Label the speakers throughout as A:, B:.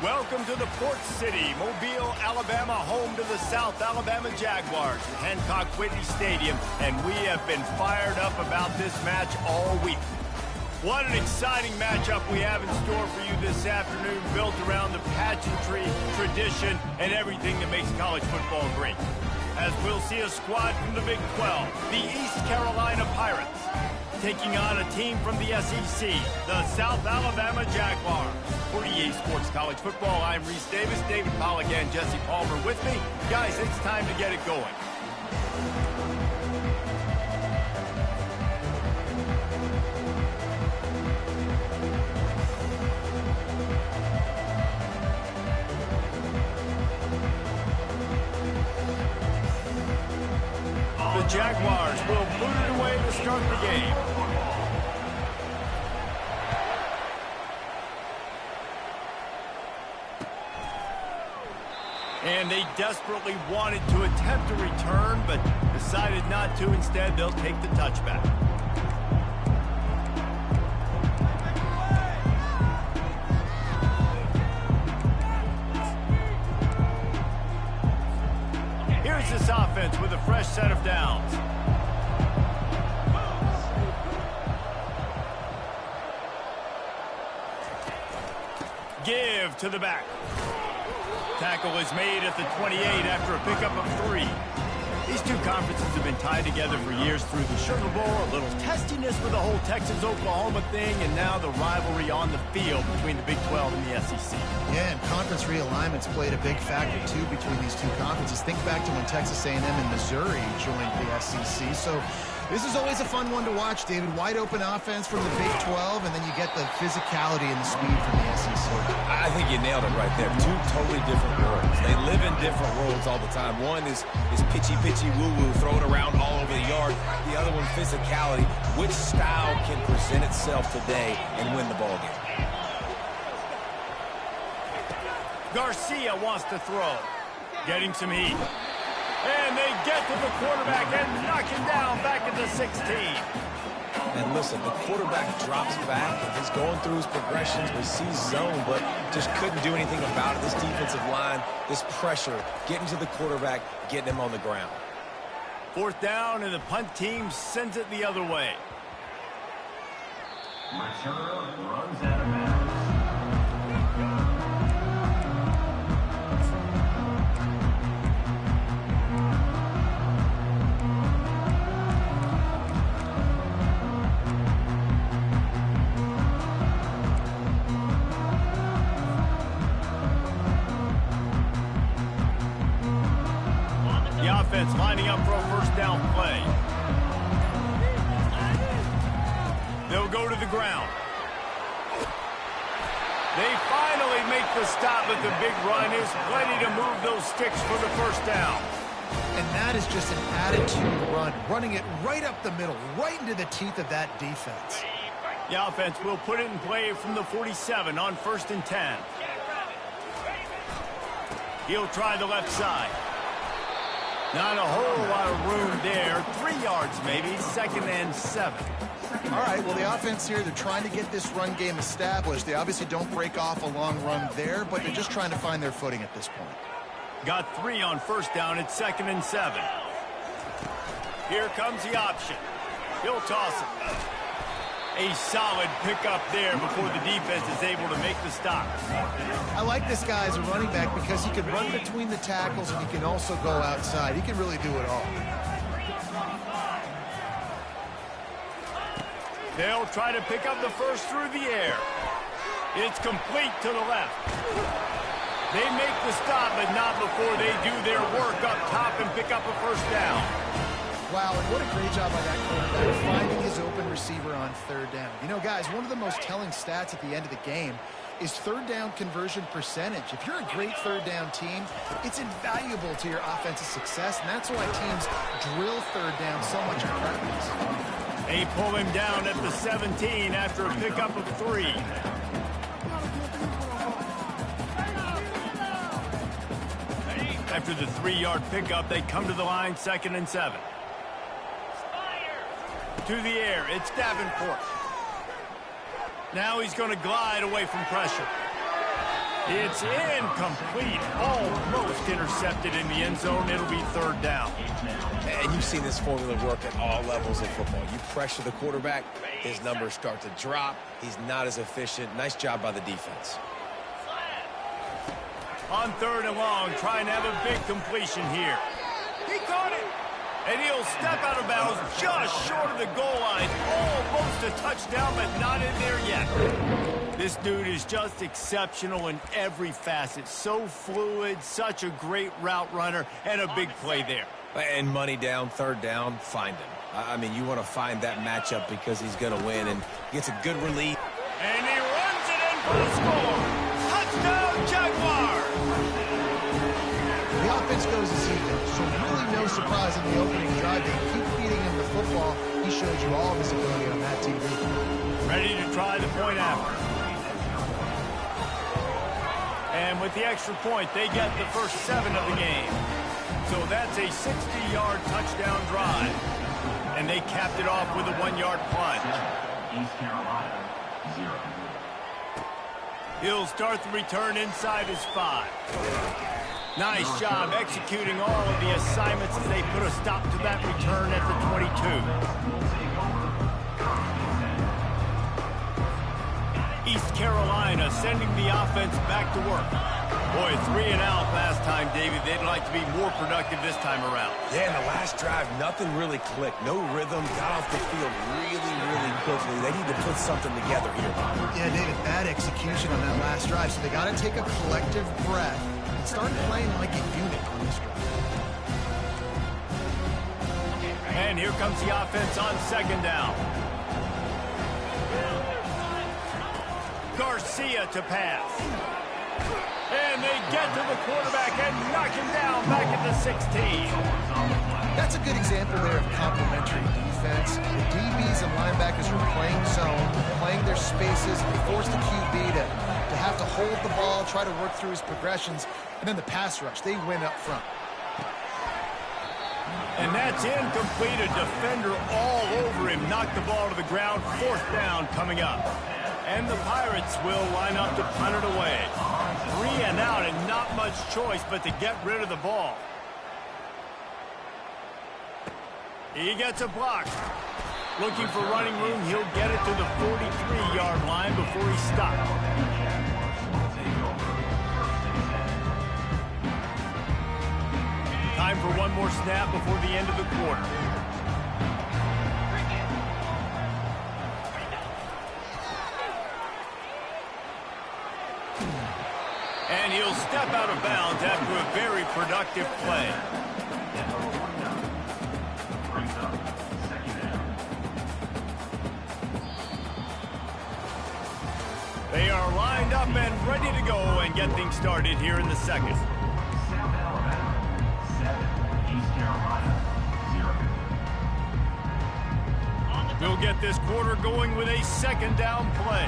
A: Welcome to the Port City, Mobile, Alabama, home to the South Alabama Jaguars, Hancock Whitney Stadium, and we have been fired up about this match all week. What an exciting matchup we have in store for you this afternoon, built around the pageantry, tradition, and everything that makes college football great. As we'll see a squad from the Big 12, the East Carolina Pirates, taking on a team from the SEC, the South Alabama Jaguars. For EA Sports College Football, I'm Reese Davis, David Pollock, and Jesse Palmer with me. Guys, it's time to get it going. The Jaguars will boot it away to start the game. And they desperately wanted to attempt a return, but decided not to. Instead, they'll take the touchback. Here's this offense with a fresh set of downs. Give to the back. Tackle is made at the 28 after a pickup of 3. These two conferences have been tied together for years through the Sugar Bowl, a little testiness with the whole Texas-Oklahoma thing, and now the rivalry on the field between the Big 12 and the SEC.
B: Yeah, and conference realignments played a big factor, too, between these two conferences. Think back to when Texas A&M and Missouri joined the SEC. So this is always a fun one to watch, David. Wide open offense from the Big 12, and then you get the physicality and the speed from the SEC.
C: I think you nailed it right there. Two totally different worlds. They live in different worlds all the time. One is pitchy, woo-woo, throw it around all over the yard. The other one, physicality. Which style can present itself today and win the ball game?
A: Garcia wants to throw. Getting some heat. And they get to the quarterback and knock him down back at the 16.
C: And listen, the quarterback drops back and he's going through his progressions, but sees zone, but just couldn't do anything about it. This defensive line, this pressure, getting to the quarterback, getting him on the ground.
A: 4th down, and the punt team sends it the other way.
D: Return runs out of bounds.
A: Offense lining up for a 1st down play. They'll go to the ground. They finally make the stop, but the big run is plenty to move those sticks for the 1st down.
B: And that is just an attitude run, running it right up the middle, right into the teeth of that defense.
A: The offense will put it in play from the 47 on 1st and 10. He'll try the left side. Not a whole lot of room there. 3 yards maybe, 2nd and 7.
B: All right, well, the offense here, they're trying to get this run game established. They obviously don't break off a long run there, but they're just trying to find their footing at this point.
A: Got 3 on 1st down at 2nd and 7. Here comes the option. He'll toss it. A solid pickup there before the defense is able to make the stop.
B: I like this guy as a running back because he can run between the tackles and he can also go outside. He can really do it all.
A: They'll try to pick up the first through the air. It's complete to the left. They make the stop, but not before they do their work up top and pick up a 1st down.
B: Wow, and what a great job by that quarterback, finding his open receiver on 3rd down. You know, guys, one of the most telling stats at the end of the game is 3rd down conversion percentage. If you're a great 3rd down team, it's invaluable to your offensive success, and that's why teams drill 3rd down so much in practice.
A: They pull him down at the 17 after a pickup of 3. After the 3-yard pickup, they come to the line, 2nd and 7. To the air, it's Davenport. Now he's going to glide away from pressure. It's incomplete, almost intercepted in the end zone. It'll be third down.
C: And you've seen this formula work at all levels of football. You pressure the quarterback, his numbers start to drop. He's not as efficient. Nice job by the defense.
A: On third and long, trying to have a big completion here. He caught it. And he'll step out of bounds just short of the goal line. Almost a touchdown, but not in there yet. This dude is just exceptional in every facet. So fluid, such a great route runner, and a big play there.
C: And money down, third down, find him. I mean, you want to find that matchup because he's going to win and gets a good relief.
A: And he runs it in for the score. Touchdown, Jaguars!
B: The offense goes this evening, so really no surprise in the opening drive. They keep feeding him the football. He showed you all of his ability on that TV.
A: Ready to try the point after. And with the extra point, they get the first 7 of the game. So that's a 60-yard touchdown drive. And they capped it off with a 1-yard plunge.
D: East Carolina, 0.
A: He'll start the return inside his 5. Nice job executing all of the assignments as they put a stop to that return at the 22. East Carolina sending the offense back to work. Boy, 3 and out last time, David. They'd like to be more productive this time around.
C: Yeah, in the last drive, nothing really clicked. No rhythm, got off the field really, really quickly. They need to put something together here, Bob.
B: Yeah, David, bad execution on that last drive, so they got to take a collective breath and start playing like a unit on this drive.
A: And here comes the offense on second down. Garcia to pass. And they get to the quarterback and knock him down back at the 16.
B: That's a good example there of complementary defense. The DBs and linebackers are playing zone, playing their spaces. They force the QB to have to hold the ball, try to work through his progressions, and then the pass rush. They win up front.
A: And that's incomplete. A defender all over him. Knocked the ball to the ground. Fourth down coming up. And the Pirates will line up to punt it away. 3 and out and not much choice but to get rid of the ball. He gets a block. Looking for running room. He'll get it to the 43-yard line before he stops. Time for one more snap before the end of the quarter. And he'll step out of bounds after a very productive play. They are lined up and ready to go and get things started here in the second. We'll get this quarter going with a second down play.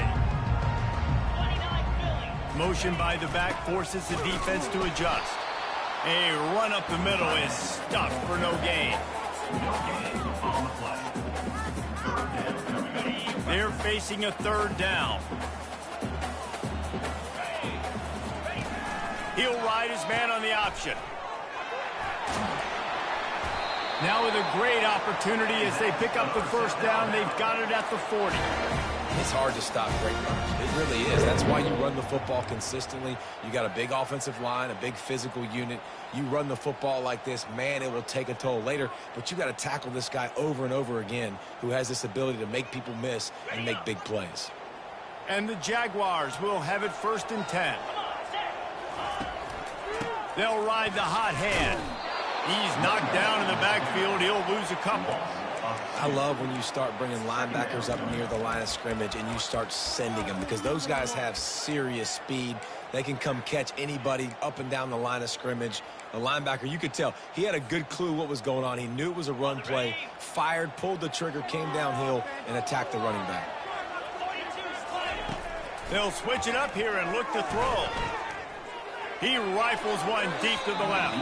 A: Motion by the back forces the defense to adjust. A run up the middle is stuffed for no gain. They're facing a third down. He'll ride his man on the option. Now with a great opportunity as they pick up the first down. They've got it at the 40.
C: It's hard to stop great runners. It really is. That's why you run the football consistently. You got a big offensive line, a big physical unit. You run the football like this, man, it will take a toll later. But you got to tackle this guy over and over again who has this ability to make people miss and make big plays.
A: And the Jaguars will have it 1st and 10. They'll ride the hot hand. He's knocked down in the backfield. He'll lose a couple.
C: I love when you start bringing linebackers up near the line of scrimmage and you start sending them because those guys have serious speed. They can come catch anybody up and down the line of scrimmage. The linebacker, you could tell, he had a good clue what was going on. He knew it was a run play, fired, pulled the trigger, came downhill, and attacked the running back.
A: They'll switch it up here and look to throw. He rifles one deep to the left.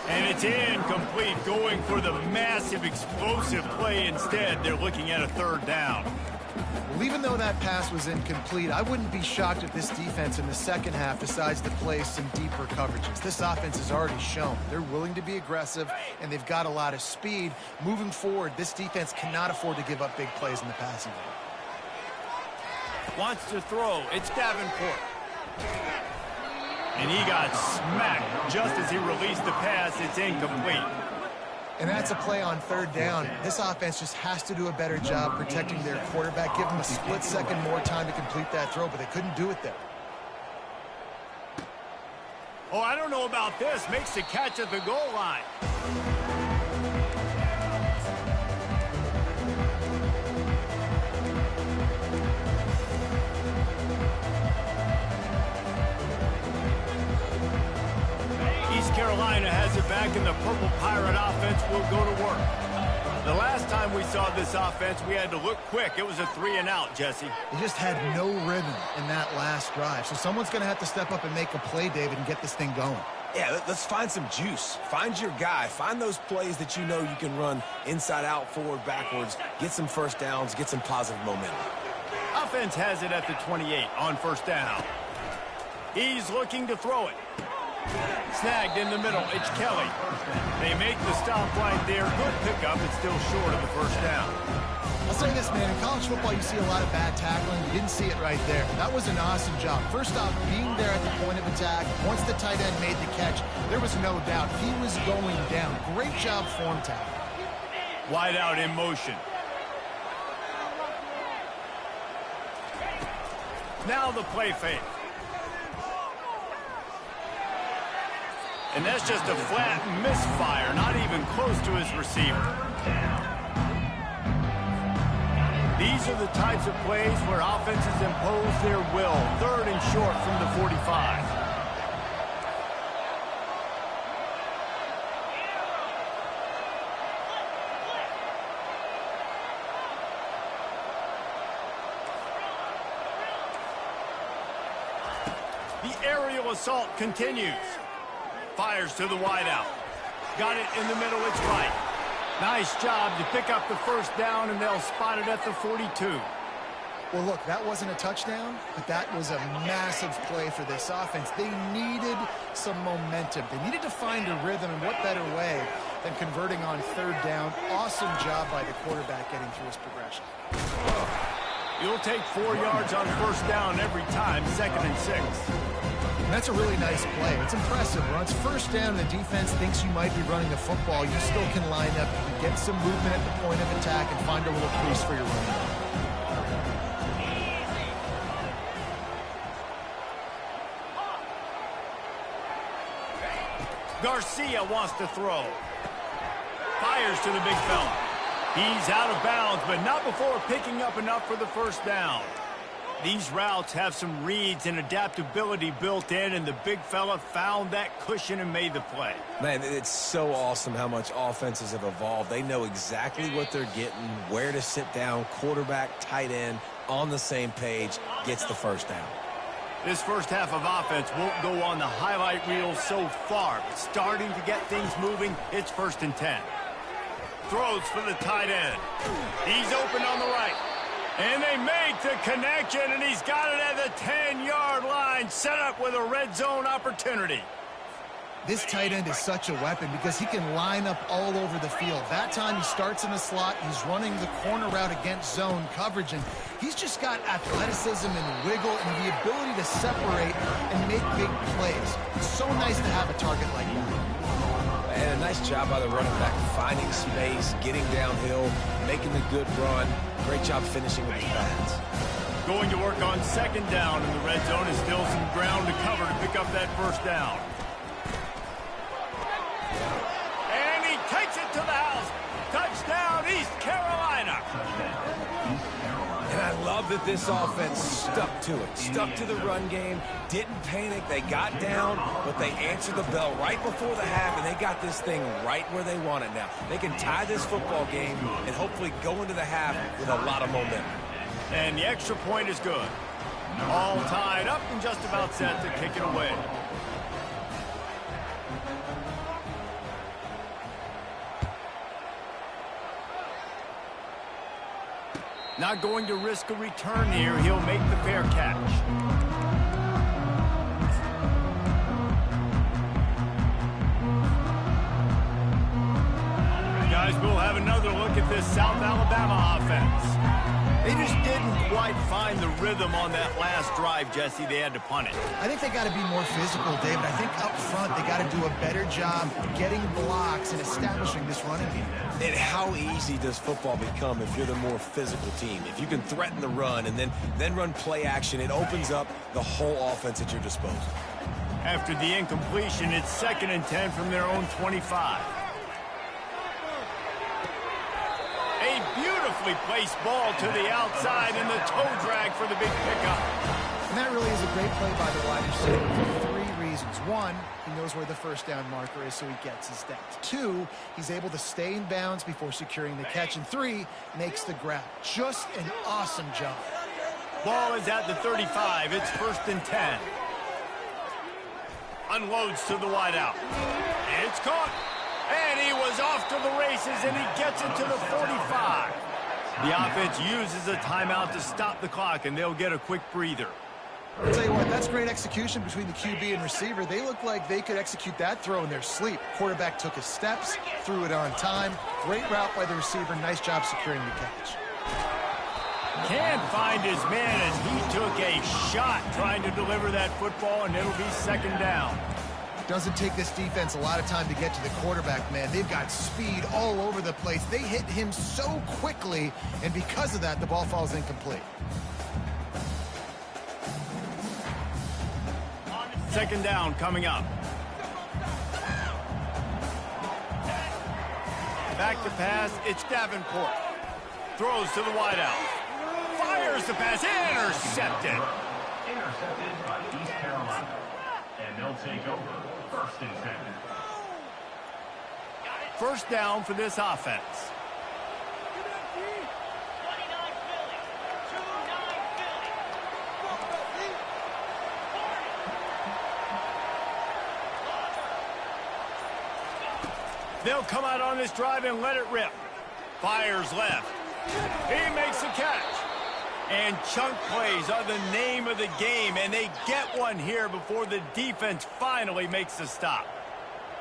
A: And it's incomplete, going for the massive explosive play instead. They're looking at a third down.
B: Well, even though that pass was incomplete, I wouldn't be shocked if this defense in the second half decides to play some deeper coverages. This offense has already shown they're willing to be aggressive, and they've got a lot of speed. Moving forward, this defense cannot afford to give up big plays in the passing game.
A: Wants to throw. It's Davenport. And he got smacked just as he released the pass. It's incomplete.
B: And that's a play on third down. This offense just has to do a better job protecting their quarterback. Give them a split second more time to complete that throw, but they couldn't do it there.
A: Oh, I don't know about this. Makes the catch at the goal line. Carolina has it back, and the Purple Pirate offense will go to work. The last time we saw this offense, we had to look quick. It was a 3-and-out, Jesse.
B: They just had no rhythm in that last drive. So someone's going to have to step up and make a play, David, and get this thing going.
C: Yeah, let's find some juice. Find your guy. Find those plays that you know you can run inside out, forward, backwards. Get some first downs. Get some positive momentum.
A: Offense has it at the 28 on first down. He's looking to throw it. Snagged in the middle. It's Kelly. They make the stop right there. Good pickup. It's still short of the first down.
B: I'll say this, man. In college football, you see a lot of bad tackling. You didn't see it right there. That was an awesome job. First off, being there at the point of attack. Once the tight end made the catch, there was no doubt he was going down. Great job form tackle.
A: Wide out in motion. Now the play fake. And that's just a flat misfire, not even close to his receiver. These are the types of plays where offenses impose their will. Third and short from the 45. The aerial assault continues. Fires to the wideout. Got it in the middle. It's right. Nice job to pick up the first down, and they'll spot it at the 42.
B: Well, look, that wasn't a touchdown, but that was a massive play for this offense. They needed some momentum. They needed to find a rhythm, and what better way than converting on third down. Awesome job by the quarterback getting through his progression.
A: You'll take 4 yards on first down every time, 2nd and 6.
B: And that's a really nice play. It's impressive. When it's first down and the defense thinks you might be running the football, you still can line up. You can get some movement at the point of attack and find a little crease for your running back.
A: Garcia wants to throw. Fires to the big fella. He's out of bounds, but not before picking up enough for the first down. These routes have some reads and adaptability built in, and the big fella found that cushion and made the play.
C: Man, it's so awesome how much offenses have evolved. They know exactly what they're getting, where to sit down, quarterback, tight end, on the same page, gets the first down.
A: This first half of offense won't go on the highlight reel so far, but starting to get things moving, it's 1st and 10. Throws for the tight end. He's open on the right. And they make the connection, and he's got it at the 10-yard line, set up with a red zone opportunity.
B: This tight end is such a weapon because he can line up all over the field. That time he starts in the slot, he's running the corner route against zone coverage, and he's just got athleticism and wiggle and the ability to separate and make big plays. It's so nice to have a target like that.
C: And a nice job by the running back, finding space, getting downhill, making the good run. Great job finishing with his pads.
A: Going to work on 2nd down, and the red zone is still some ground to cover to pick up that first down. And he takes it to the house. Touchdown, East Carolina.
C: And I love that this offense stuck to it, stuck to the run game, didn't panic. They got down, but they answered the bell right before the half, and they got this thing right where they want it now. They can tie this football game and hopefully go into the half with a lot of momentum.
A: And the extra point is good. All tied up and just about set to kick it away. Not going to risk a return here. He'll make the fair catch. Guys, we'll have another look at this South Alabama offense. They just didn't quite find the rhythm on that last drive, Jesse. They had to punt it.
B: I think they got to be more physical, David. I think up front they got to do a better job getting blocks and establishing this running game.
C: And how easy does football become if you're the more physical team? If you can threaten the run and then run play action, it opens up the whole offense at your disposal.
A: After the incompletion, it's 2nd and 10 from their own 25. A beautifully placed ball to the outside and the toe drag for the big pickup.
B: And that really is a great play by the wide receiver for 3 reasons. 1, he knows where the first down marker is, so he gets his steps. 2, he's able to stay in bounds before securing the catch. And 3, makes the grab. Just an awesome job.
A: Ball is at the 35. It's 1st and 10. Unloads to the wideout. It's caught. And he was off to the races, and he gets it to the 45. The offense uses a timeout to stop the clock, and they'll get a quick breather.
B: I'll tell you what, that's great execution between the QB and receiver. They look like they could execute that throw in their sleep. Quarterback took his steps, threw it on time. Great route by the receiver. Nice job securing the catch.
A: Can't find his man as he took a shot trying to deliver that football, and it'll be 2nd down.
B: Doesn't take this defense a lot of time to get to the quarterback, man. They've got speed all over the place. They hit him so quickly, and because of that, the ball falls incomplete.
A: 2nd down coming up. Back to pass, it's Davenport. Throws to the wideout. Fires the pass, intercepted.
D: Intercepted by East Carolina. And they'll take over 1st and 10.
A: 1st down for this offense. They'll come out on this drive and let it rip. Fires left. He makes the catch. And chunk plays are the name of the game, and they get one here before the defense finally makes the stop.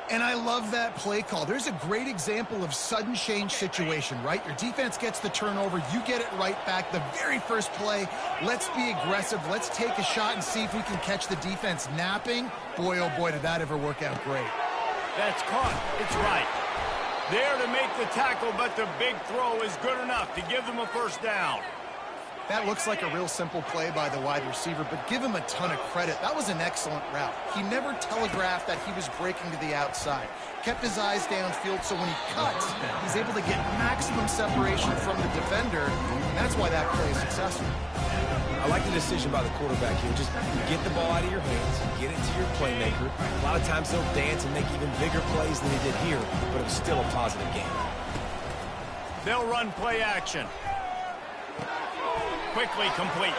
B: And I love that play call. There's a great example of sudden change situation, right? Your defense gets the turnover, you get it right back. The very first play, let's be aggressive. Let's take a shot and see if we can catch the defense napping. Boy, oh boy, did that ever work out great.
A: That's caught. It's right. There to make the tackle, but the big throw is good enough to give them a 1st down.
B: That looks like a real simple play by the wide receiver, but give him a ton of credit. That was an excellent route. He never telegraphed that he was breaking to the outside. Kept his eyes downfield, so when he cuts, he's able to get maximum separation from the defender, and that's why that play is successful.
C: I like the decision by the quarterback here. Just get the ball out of your hands, get it to your playmaker. A lot of times they'll dance and make even bigger plays than they did here, but it was still a positive game.
A: They'll run play action. Quickly complete.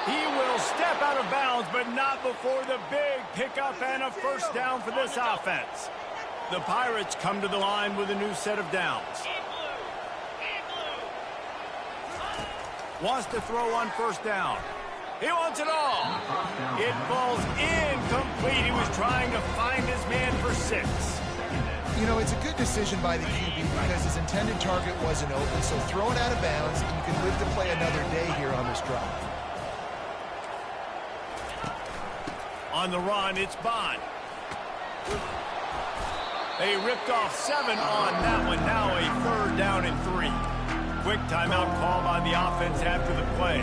A: He will step out of bounds, but not before the big pickup and a 1st down for this offense. The Pirates come to the line with a new set of downs. Wants to throw on 1st down. He wants it all. It falls incomplete. He was trying to find his man for 6.
B: You know, it's a good decision by the QB because his intended target wasn't open, so throw it out of bounds, and you can live to play another day here on this drive.
A: On the run, it's Bond. They ripped off 7 on that one. Now a 3rd down and 3. Quick timeout call by the offense after the play.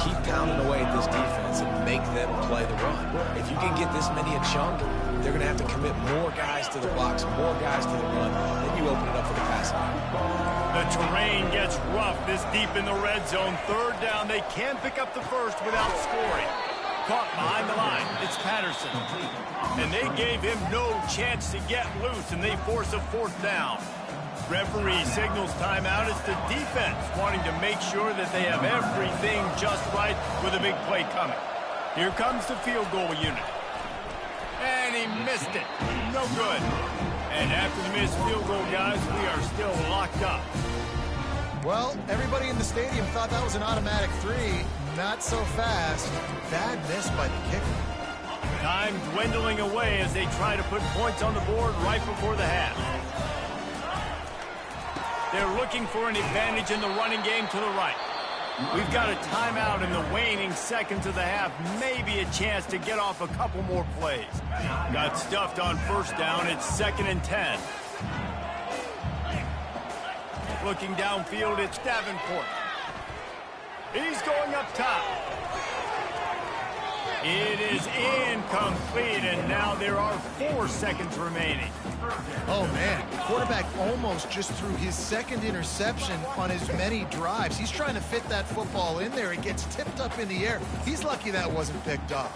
C: Keep pounding away at this defense and make them play the run. If you can get this many a chunk, they're going to have to commit more guys to the box, more guys to the run. Then you open it up for the passing game.
A: The terrain gets rough this deep in the red zone. 3rd down. They can't pick up the 1st without scoring. Caught behind the line. It's Patterson. And they gave him no chance to get loose, and they force a 4th down. Referee signals timeout. It's the defense wanting to make sure that they have everything just right with a big play coming. Here comes the field goal unit. And he missed it. No good. And after the missed field goal, guys, we are still locked up.
B: Well, everybody in the stadium thought that was an automatic three. Not so fast. Bad miss by the kicker.
A: Time dwindling away as they try to put points on the board right before the half. They're looking for an advantage in the running game to the right. We've got a timeout in the waning seconds of the half. Maybe a chance to get off a couple more plays. Got stuffed on first down. It's 2nd and 10. Looking downfield, it's Davenport. He's going up top. It is incomplete, and now there are 4 seconds remaining.
B: Oh, man. Quarterback almost just threw his second interception on as many drives. He's trying to fit that football in there. It gets tipped up in the air. He's lucky that wasn't picked off.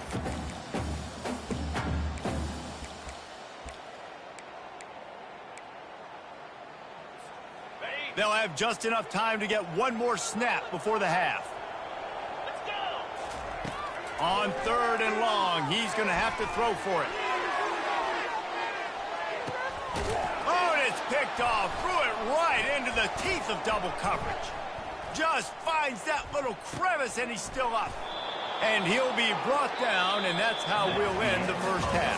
A: They'll have just enough time to get one more snap before the half. On 3rd and long, he's going to have to throw for it. Oh, and it's picked off. Threw it right into the teeth of double coverage. Just finds that little crevice, and he's still up. And he'll be brought down, and that's how we'll end the first half.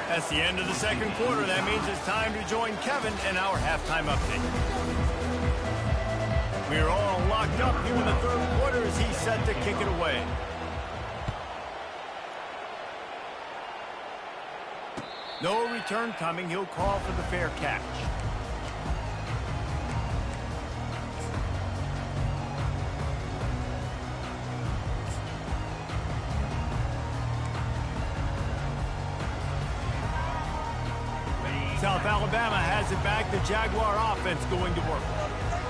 A: That's the end of the second quarter. That means it's time to join Kevin in our halftime update. We're all locked up here in the third quarter as he's set to kick it away. No return coming. He'll call for the fair catch. South Alabama has it back. The Jaguar offense going to work.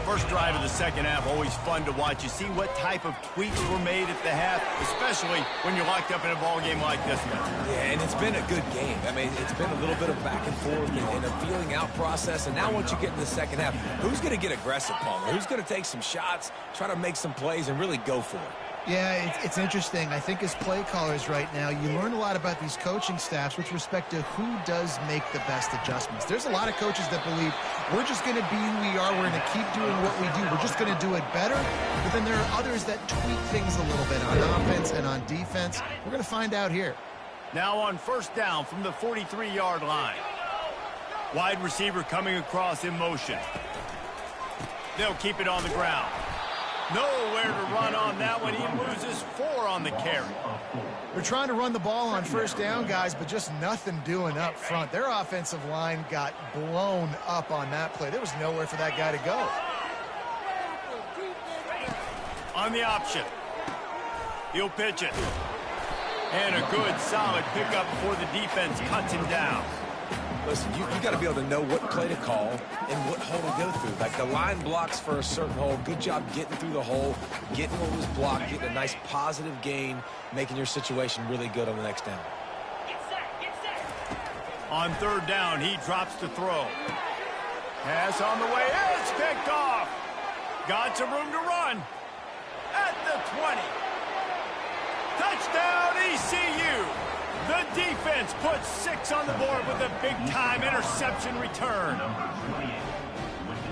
A: First drive of the second half, always fun to watch. You see what type of tweaks were made at the half, especially when you're locked up in a ball game like this one.
C: Yeah, and it's been a good game. I mean, it's been a little bit of back and forth and a feeling out process. And now once you get in the second half, who's going to get aggressive, Palmer? Who's going to take some shots, try to make some plays, and really go for it?
B: Yeah, it's interesting. I think as play callers right now, you learn a lot about these coaching staffs with respect to who does make the best adjustments. There's a lot of coaches that believe we're just going to be who we are. We're going to keep doing what we do. We're just going to do it better. But then there are others that tweak things a little bit on offense and on defense. We're going to find out here.
A: Now on first down from the 43-yard line. Wide receiver coming across in motion. They'll keep it on the ground. Nowhere to run on that one. He loses 4 on the carry.
B: They're trying to run the ball on first down, guys, but just nothing doing up front. Their offensive line got blown up on that play. There was nowhere for that guy to go.
A: On the option. He'll pitch it. And a good, solid pickup before the defense cuts him down.
C: Listen, you got to be able to know what play to call and what hole to go through. Like the line blocks for a certain hole. Good job getting through the hole, getting what was blocked, getting a nice positive gain, making your situation really good on the next down.
A: On third down, he drops to throw. Pass on the way. It's picked off. Got some room to run. At the 20. Touchdown, ECU. The defense puts 6 on the board with a big-time interception return.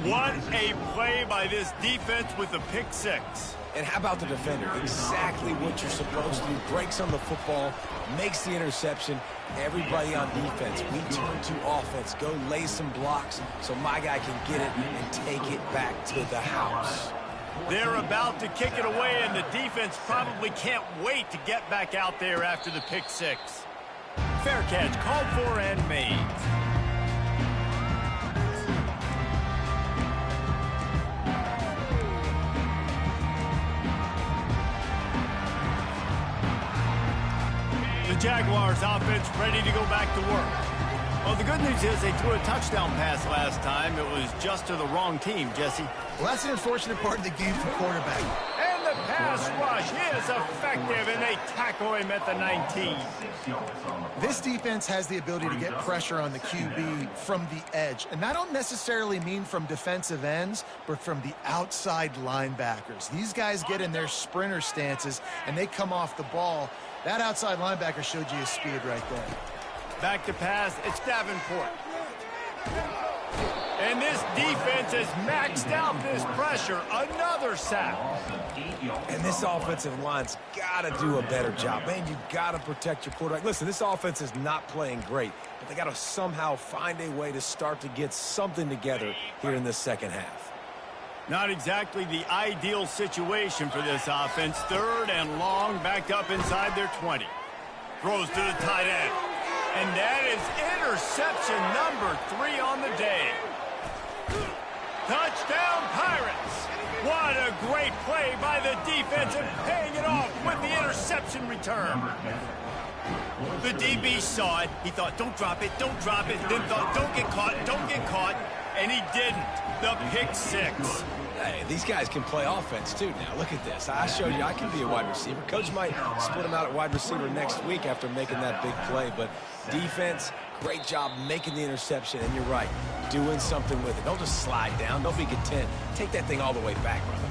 A: What a play by this defense with a pick 6.
C: And how about the defender? Exactly what you're supposed to do. Breaks on the football, makes the interception. Everybody on defense, we turn to offense. Go lay some blocks so my guy can get it and take it back to the house.
A: They're about to kick it away, and the defense probably can't wait to get back out there after the pick 6. Fair catch called for and made. The Jaguars offense ready to go back to work. Well, the good news is they threw a touchdown pass last time. It was just to the wrong team, Jesse.
B: Well, that's an unfortunate part of the game for quarterback.
A: And the pass rush is effective, and they tackle him at the 19.
B: This defense has the ability to get pressure on the QB from the edge. And I don't necessarily mean from defensive ends, but from the outside linebackers. These guys get in their sprinter stances, and they come off the ball. That outside linebacker showed you his speed right there.
A: Back to pass, it's Davenport. And this defense has maxed out this pressure. Another sack.
C: And this offensive line's got to do a better job. Man, you got to protect your quarterback. Listen, this offense is not playing great, but they got to somehow find a way to start to get something together here in the second half.
A: Not exactly the ideal situation for this offense. 3rd and long, backed up inside their 20. Throws to the tight end. And that is interception number 3 on the day. Touchdown, Pirates. What a great play by the defense and paying it off with the interception return. The DB saw it. He thought, don't drop it, don't drop it. Then thought, don't get caught, don't get caught. And he didn't. The pick 6.
C: Hey, these guys can play offense, too, now. Look at this. I showed you I can be a wide receiver. Coach might split him out at wide receiver next week after making that big play. But defense, great job making the interception. And you're right, doing something with it. Don't just slide down. Don't be content. Take that thing all the way back, brother.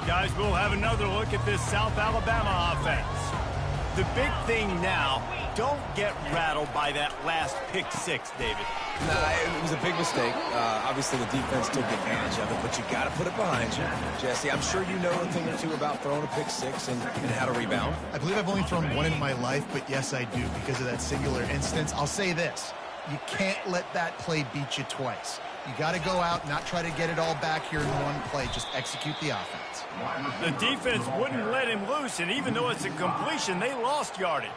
A: Guys, we'll have another look at this South Alabama offense. The big thing now, don't get rattled by that last pick 6, David.
C: Nah, it was a big mistake. Obviously, the defense took advantage of it, but you got to put it behind you. Jesse, I'm sure you know a thing or two about throwing a pick 6 and how to rebound.
B: I believe I've only thrown one in my life, but yes, I do because of that singular instance. I'll say this. You can't let that play beat you twice. You got to go out, not try to get it all back here in one play. Just execute the offense.
A: The defense wouldn't let him loose, and even though it's a completion, they lost yardage.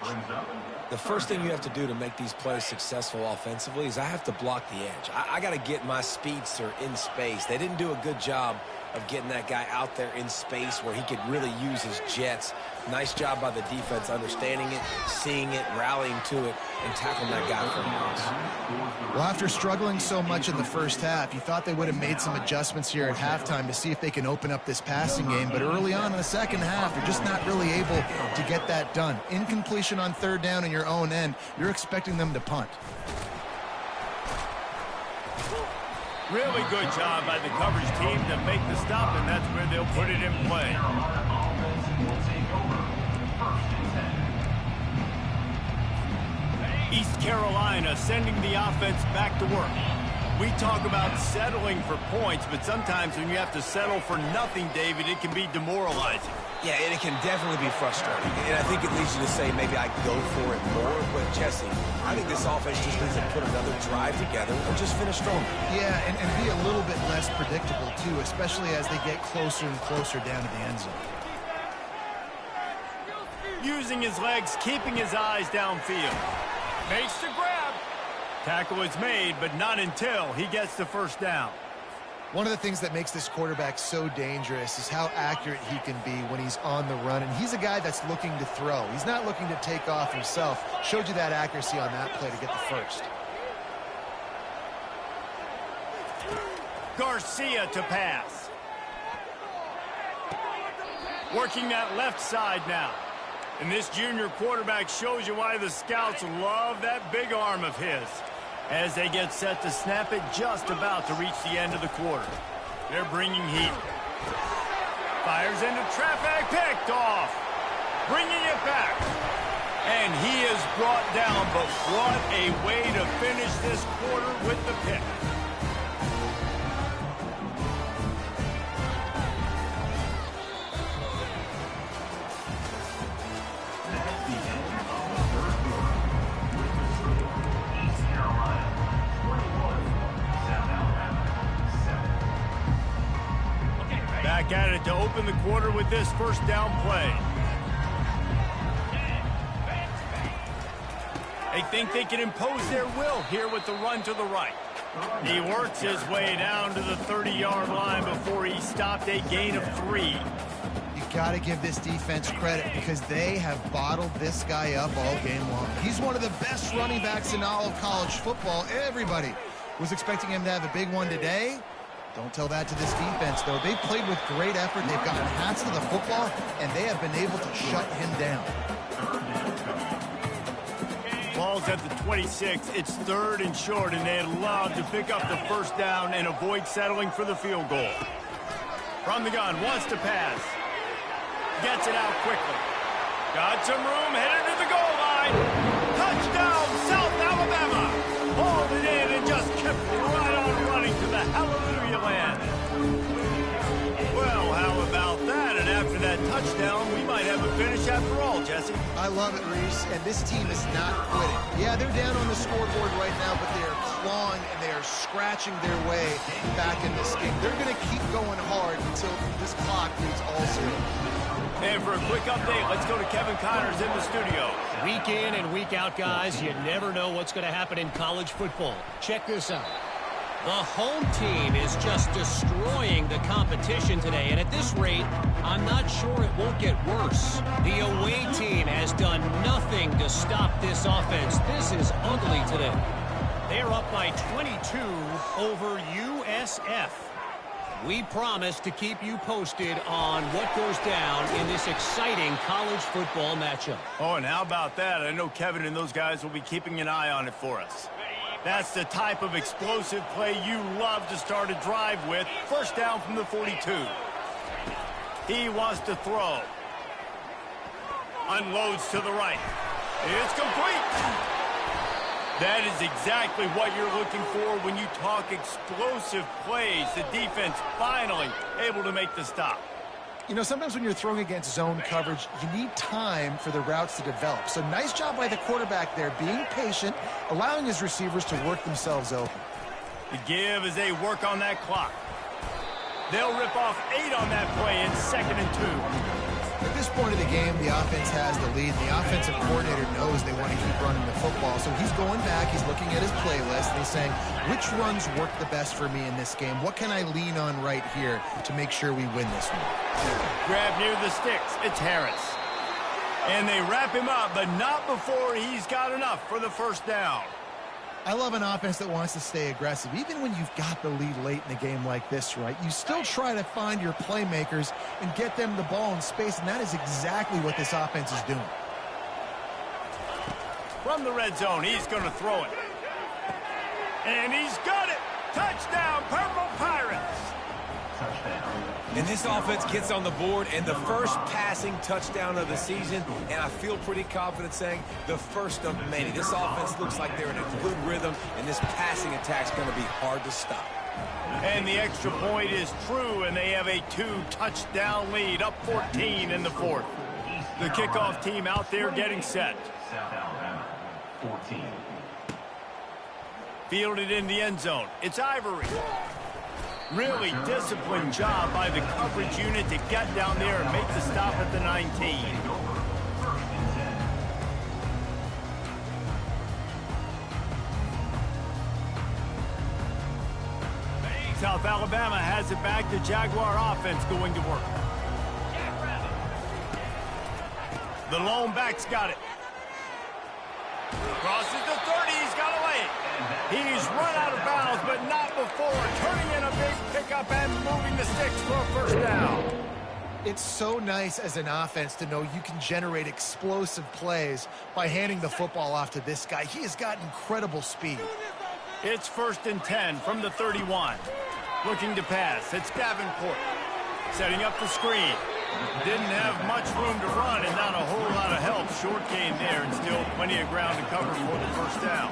C: The first thing you have to do to make these plays successful offensively is I have to block the edge. I got to get my speedster in space. They didn't do a good job of getting that guy out there in space where he could really use his jets. Nice job by the defense understanding it, seeing it, rallying to it, and tackling that guy for a
B: Well, after struggling so much in the first half, you thought they would have made some adjustments here at halftime to see if they can open up this passing game. But early on in the second half, they're just not really able to get that done. Incompletion on 3rd down in your own end, you're expecting them to punt.
A: Really good job by the coverage team to make the stop, and that's where they'll put it in play. East Carolina sending the offense back to work. We talk about settling for points, but sometimes when you have to settle for nothing, David, it can be demoralizing.
C: Yeah, and it can definitely be frustrating. And I think it leads you to say maybe I go for it more. But, Jesse, I think this offense just needs to put another drive together or just finish strong.
B: Yeah, and be a little bit less predictable, too, especially as they get closer and closer down to the end zone.
A: Using his legs, keeping his eyes downfield. Makes the grab. Tackle is made, but not until he gets the first down.
B: One of the things that makes this quarterback so dangerous is how accurate he can be when he's on the run. And he's a guy that's looking to throw. He's not looking to take off himself. Showed you that accuracy on that play to get the first.
A: Garcia to pass. Working that left side now. And this junior quarterback shows you why the scouts love that big arm of his. As they get set to snap it, just about to reach the end of the quarter. They're bringing heat. Fires into traffic, picked off. Bringing it back. And he is brought down, but what a way to finish this quarter with the pick. Back at it to open the quarter with this first down play. They think they can impose their will here with the run to the right. He works his way down to the 30-yard line before he stopped, a gain of 3.
B: You got to give this defense credit because they have bottled this guy up all game long. He's one of the best running backs in all of college football. Everybody was expecting him to have a big one today. Don't tell that to this defense, though. They've played with great effort. They've gotten hats to the football, and they have been able to shut him down.
A: Ball's at the 26. It's 3rd and short, and they'd love to pick up the first down and avoid settling for the field goal. From the gun, wants to pass. Gets it out quickly. Got some room, headed to the goal line. Touchdown, South Alabama! Jesse?
B: I love it, Reese, and this team is not quitting. Yeah, they're down on the scoreboard right now, but they are clawing and they are scratching their way back in this game. They're going to keep going hard until this clock reads all zero.
A: And for a quick update, let's go to Kevin Connors in the studio.
E: Week in and week out, guys, you never know what's going to happen in college football. Check this out. The home team is just destroying the competition today, and at this rate, I'm not sure it won't get worse. The away team has done nothing to stop this offense. This is ugly today. They're up by 22 over USF. We promise to keep you posted on what goes down in this exciting college football matchup.
A: Oh, and how about that? I know Kevin and those guys will be keeping an eye on it for us. That's the type of explosive play you love to start a drive with. First down from the 42. He wants to throw. Unloads to the right. It's complete. That is exactly what you're looking for when you talk explosive plays. The defense finally able to make the stop.
B: You know, sometimes when you're throwing against zone coverage, you need time for the routes to develop. So nice job by the quarterback there, being patient, allowing his receivers to work themselves open.
A: The give as they work on that clock. They'll rip off 8 on that play in 2nd and 2.
B: At this point of the game, the offense has the lead. The offensive coordinator knows they want to keep running the football. So he's going back, he's looking at his playlist, and he's saying, which runs work the best for me in this game? What can I lean on right here to make sure we win this one?
A: Grab near the sticks. It's Harris. And they wrap him up, but not before he's got enough for the first down.
B: I love an offense that wants to stay aggressive. Even when you've got the lead late in a game like this, right, you still try to find your playmakers and get them the ball in space, and that is exactly what this offense is doing.
A: From the red zone, he's going to throw it. And he's got it. Touchdown, Purple Pirates.
C: And this offense gets on the board, and the first passing touchdown of the season, and I feel pretty confident saying the first of many. This offense looks like they're in a good rhythm, and this passing attack's going to be hard to stop.
A: And the extra point is true, and they have a 2-touchdown lead, up 14 in the 4th. The kickoff team out there getting set.
D: South Alabama, 14.
A: Fielded in the end zone. It's Ivory. Really disciplined job by the coverage unit to get down there and make the stop at the 19. South Alabama has it back. The Jaguar offense going to work. The lone back's got it. Crosses the 30. He's got away. He's run out of bounds, but not before turning in a big pickup and moving the sticks for a first down.
B: It's so nice as an offense to know you can generate explosive plays by handing the football off to this guy. He has got incredible speed.
A: It's 1st and 10 from the 31. Looking to pass. It's Davenport. Setting up the screen. Didn't have much room to run and not a whole lot of help. Short gain there and still plenty of ground to cover for the first down.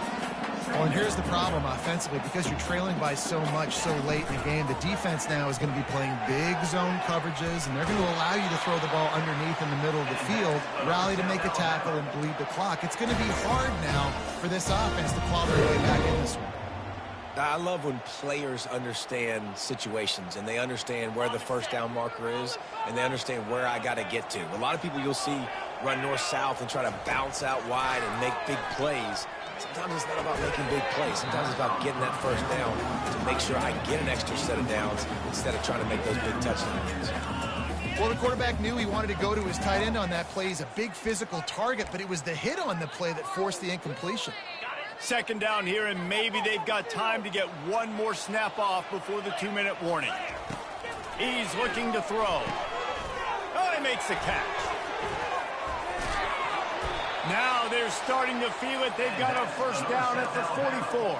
B: Well, and here's the problem offensively. Because you're trailing by so much so late in the game, the defense now is going to be playing big zone coverages, and they're going to allow you to throw the ball underneath in the middle of the field, rally to make a tackle, and bleed the clock. It's going to be hard now for this offense to claw their way back in this one.
C: I love when players understand situations and they understand where the first down marker is and they understand where I got to get to. A lot of people you'll see run north-south and try to bounce out wide and make big plays. Sometimes it's not about making big plays. Sometimes it's about getting that first down to make sure I get an extra set of downs instead of trying to make those big touchdowns.
B: Well, the quarterback knew he wanted to go to his tight end on that play. He's a big physical target, but it was the hit on the play that forced the incompletion.
A: 2nd down here, and maybe they've got time to get one more snap off before the 2-minute warning. He's looking to throw. Oh, he makes the catch. Now they're starting to feel it. They've got a first down at the 44.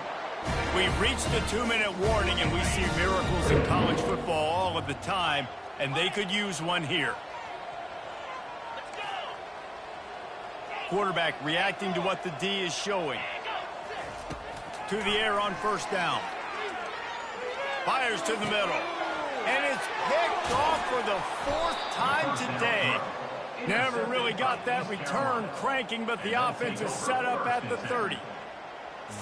A: We've reached the 2-minute warning, and we see miracles in college football all of the time, and they could use one here. Quarterback reacting to what the D is showing. To the air on first down. Fires to the middle. And it's picked off for the 4th time today. Never really got that return cranking, but the offense is set up at the 30.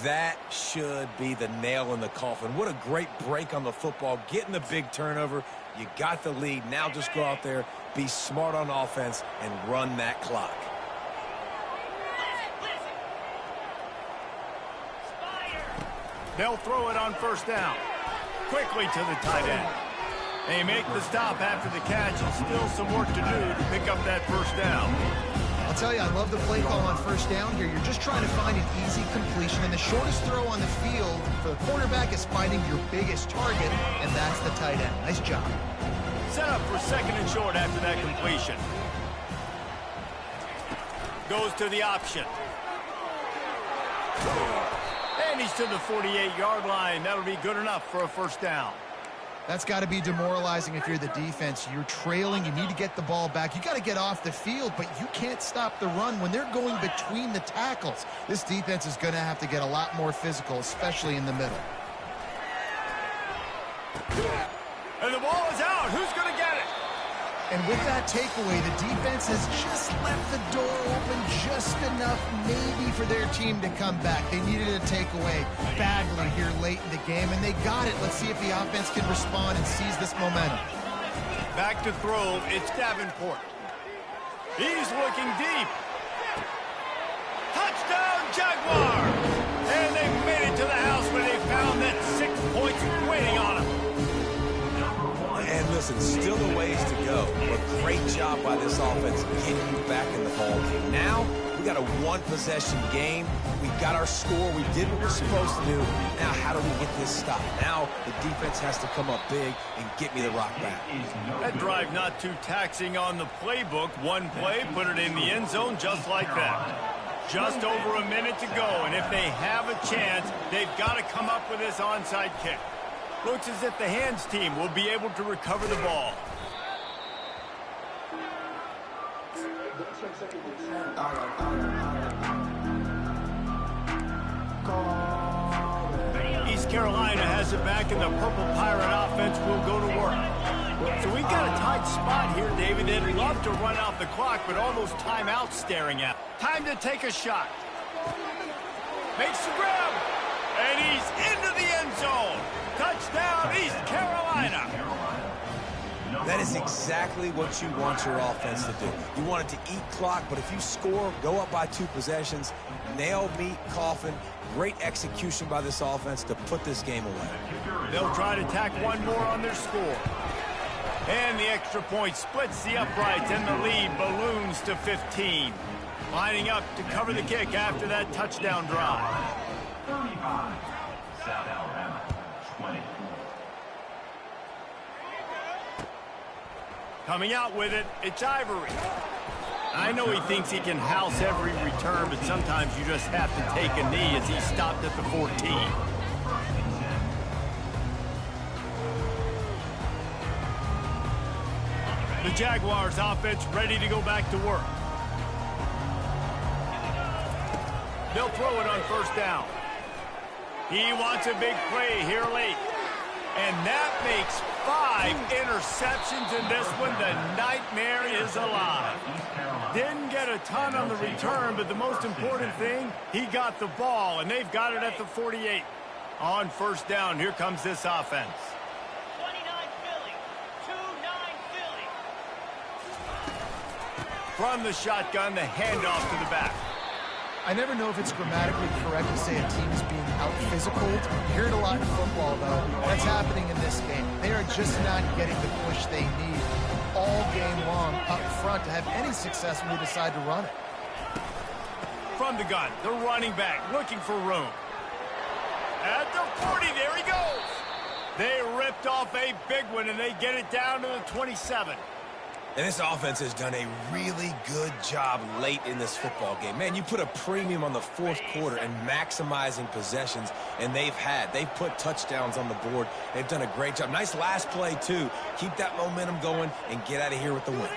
C: That should be the nail in the coffin. What a great break on the football. Getting the big turnover. You got the lead. Now just go out there, be smart on offense, and run that clock.
A: They'll throw it on first down. Quickly to the tight end. They make the stop after the catch, and still some work to do to pick up that first down.
B: I'll tell you, I love the play call on first down here. You're just trying to find an easy completion, and the shortest throw on the field for the quarterback is finding your biggest target, and that's the tight end. Nice job.
A: Set up for second and short after that completion. Goes to the option. And he's to the 48-yard line. That'll be good enough for a first down.
B: That's got to be demoralizing if you're the defense. You're trailing. You need to get the ball back. You got to get off the field, but you can't stop the run when they're going between the tackles. This defense is going to have to get a lot more physical, especially in the middle.
A: And the ball is out. Who's going to get it?
B: And with that takeaway, the defense has just left the door open just enough maybe for their team to come back. They needed a takeaway badly here late in the game, and they got it. Let's see if the offense can respond and seize this momentum.
A: Back to throw. It's Davenport. He's looking deep. Touchdown, Jaguars! And they made it to the house where they found that 6 points waiting on them.
C: And listen, still a ways to go, but great job by this offense getting you back in the ball game. Now, we got a one-possession game. We got our score. We did what we're supposed to do. Now, how do we get this stop? Now, the defense has to come up big and get me the rock back.
A: That drive not too taxing on the playbook. One play, put it in the end zone just like that. Just over a minute to go, and if they have a chance, they've got to come up with this onside kick. Looks as if the hands team will be able to recover the ball. East Carolina has it back, and the Purple Pirate offense will go to work. So we've got a tight spot here, David. They'd love to run out the clock, but all those timeouts staring at. Time to take a shot. Makes the grab, and he's into the end zone. Touchdown, East Carolina.
C: That is exactly what you want your offense to do. You want it to eat clock, but if you score, go up by 2 possessions, nail, meet, coffin. Great execution by this offense to put this game away.
A: They'll try to tack one more on their score. And the extra point splits the uprights, and the lead balloons to 15. Lining up to cover the kick after that touchdown drive.
D: 35, South Alabama, 24.
A: Coming out with it, it's Ivory. I know he thinks he can house every return, but sometimes you just have to take a knee as he stopped at the 14. The Jaguars offense ready to go back to work. They'll throw it on first down. He wants a big play here late. And that makes 5 interceptions in this one. The nightmare is alive. Didn't get a ton on the return, but the most important thing, he got the ball, and they've got it at the 48. On first down, here comes this offense.
F: 29 Philly, 2-9 Philly.
A: From the shotgun, the handoff to the back.
B: I never know if it's grammatically correct to say a team is being out-physicaled. You hear it a lot in football, though. That's happening in this game. They are just not getting the push they need all game long up front to have any success when they decide to run it.
A: From the gun, the running back looking for room. At the 40, there he goes. They ripped off a big one, and they get it down to the 27.
C: And this offense has done a really good job late in this football game. Man, you put a premium on the fourth quarter and maximizing possessions, and they've put touchdowns on the board. They've done a great job. Nice last play, too. Keep that momentum going and get out of here with the win.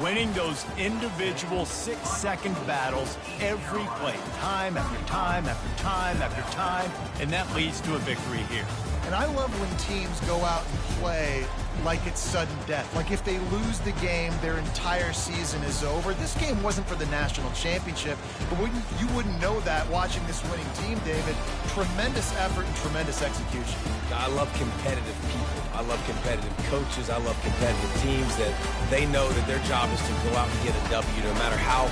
A: winning those individual 6-second battles every play, time after time after time after time, and that leads to a victory here.
B: And I love when teams go out and play like it's sudden death. Like if they lose the game, their entire season is over. This game wasn't for the national championship, but you wouldn't know that watching this winning team, David. Tremendous effort and tremendous execution.
C: I love competitive people. I love competitive coaches. I love competitive teams that they know that their job is to go out and get a W no matter how